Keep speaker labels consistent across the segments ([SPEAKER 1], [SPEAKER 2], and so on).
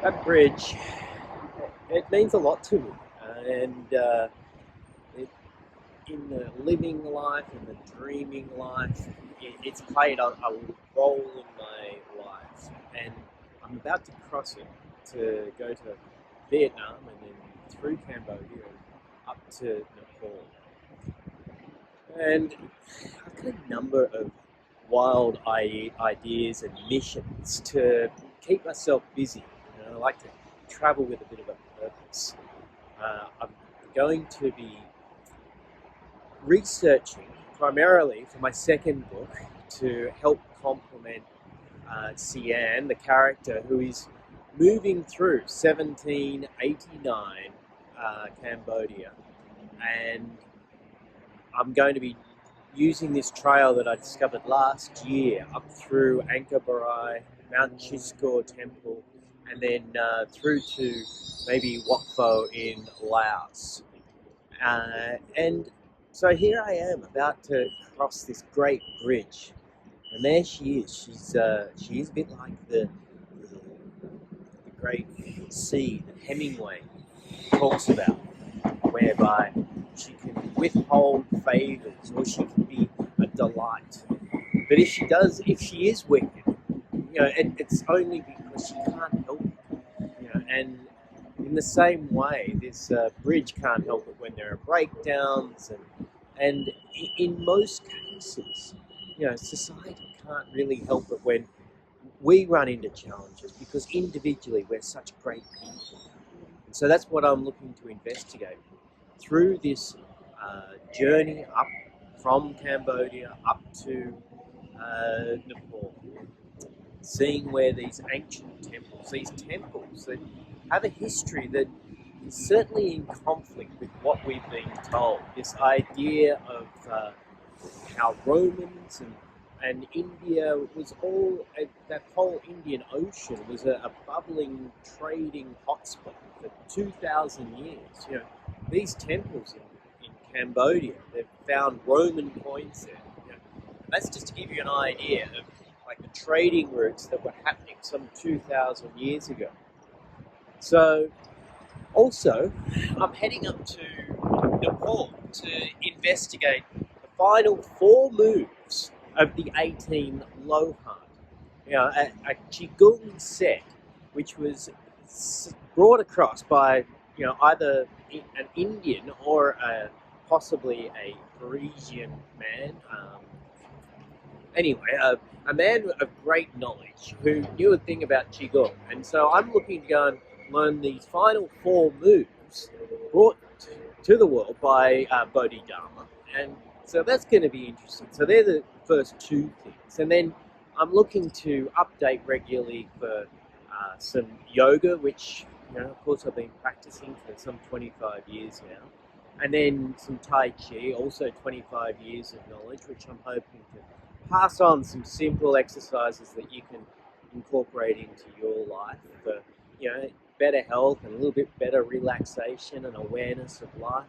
[SPEAKER 1] That bridge, it means a lot to me. And it, in the living life, in the dreaming life, it's played a role in my life. And I'm about to cross it to go to Vietnam and then through Cambodia and up to Nepal. And I've got a number of wild ideas and missions to keep myself busy. I like to travel with a bit of a purpose. I'm going to be researching primarily for my second book to help complement Sian, the character who is moving through 1789 Cambodia. And I'm going to be using this trail that I discovered last year up through Angkor Parai, Mount Chiskor Temple, and then through to maybe Wat Pho in Laos. And so here I am about to cross this great bridge, and there she is. She is a bit like the great sea that Hemingway talks about, whereby she can withhold favors or she can be a delight. But if she is wicked, it's only because she can't help it. And in the same way, this bridge can't help it when there are breakdowns, and in most cases, society can't really help it when we run into challenges because individually we're such great people. And so that's what I'm looking to investigate through this journey up from Cambodia up to Nepal, seeing where these these temples that have a history that is certainly in conflict with what we've been told. This idea of how Romans and India was all, that whole Indian Ocean was a bubbling trading hotspot for 2,000 years. These temples in Cambodia, they've found Roman coins there. That's just to give you an idea of like the trading routes that were happening some 2,000 years ago. So also, I'm heading up to Nepal to investigate the final four moves of the 18 Lohan. A Qigong set, which was brought across by either an Indian or possibly a Parisian man. Anyway, a man of great knowledge who knew a thing about Qigong. And so I'm looking to go and learn these final four moves brought to the world by Bodhidharma. And so that's going to be interesting. So they're the first two things. And then I'm looking to update regularly for some yoga, which, of course, I've been practicing for some 25 years now. And then some Tai Chi, also 25 years of knowledge, which I'm hoping to pass on some simple exercises that you can incorporate into your life for better health and a little bit better relaxation and awareness of life.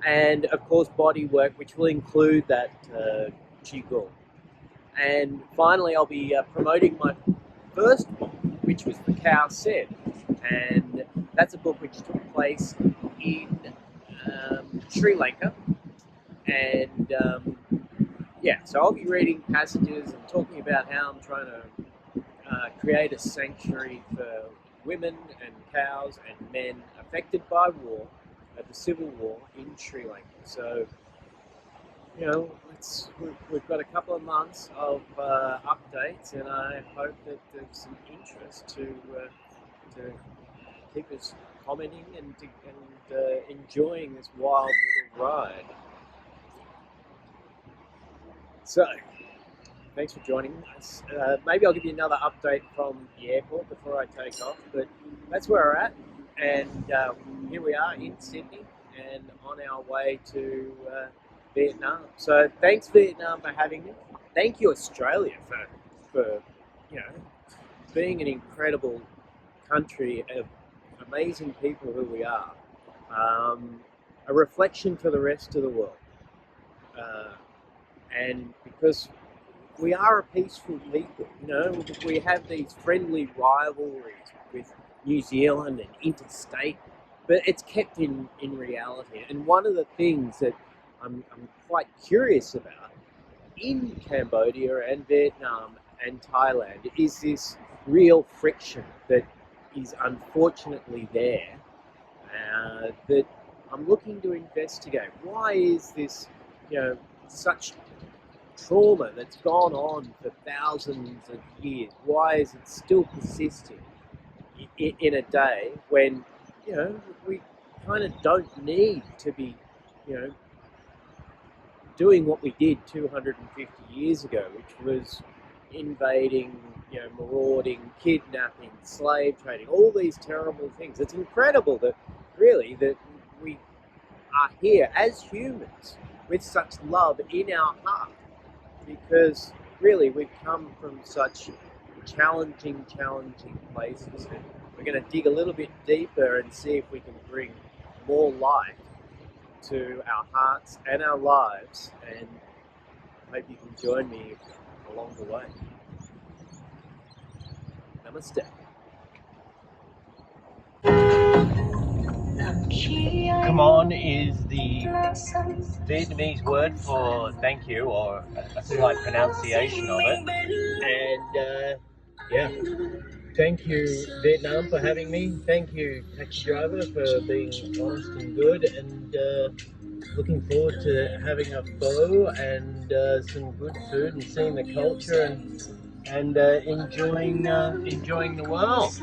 [SPEAKER 1] And of course body work, which will include that Qigong. And finally I'll be promoting my first book, which was The Cow Said, and that's a book which took place in Sri Lanka. And so I'll be reading passages and talking about how I'm trying to create a sanctuary for women and cows and men affected by war, the civil war in Sri Lanka. So, we've got a couple of months of updates, and I hope that there's some interest to keep us commenting and enjoying this wild little ride. So, thanks for joining us. Maybe I'll give you another update from the airport before I take off, but that's where we're at. And here we are in Sydney and on our way to Vietnam. So thanks, Vietnam, for having me. Thank you, Australia, for being an incredible country of amazing people who we are. A reflection for the rest of the world. And because we are a peaceful people, we have these friendly rivalries with New Zealand and interstate, but it's kept in reality. And one of the things that I'm quite curious about in Cambodia and Vietnam and Thailand is this real friction that is unfortunately there, that I'm looking to investigate. Why is this, such trauma that's gone on for thousands of years? Why is it still persisting in a day when, we kind of don't need to be, doing what we did 250 years ago, which was invading, marauding, kidnapping, slave trading, all these terrible things. It's incredible that we are here as humans with such love in our heart, because really we've come from such challenging places. And we're going to dig a little bit deeper and see if we can bring more light to our hearts and our lives, and I hope you can join me along the way. Namaste. Come on is the Vietnamese word for thank you, or a slight pronunciation of it. And thank you, Vietnam, for having me. Thank you, taxi driver, for being honest and good. And looking forward to having a pho and some good food and seeing the culture and enjoying the world.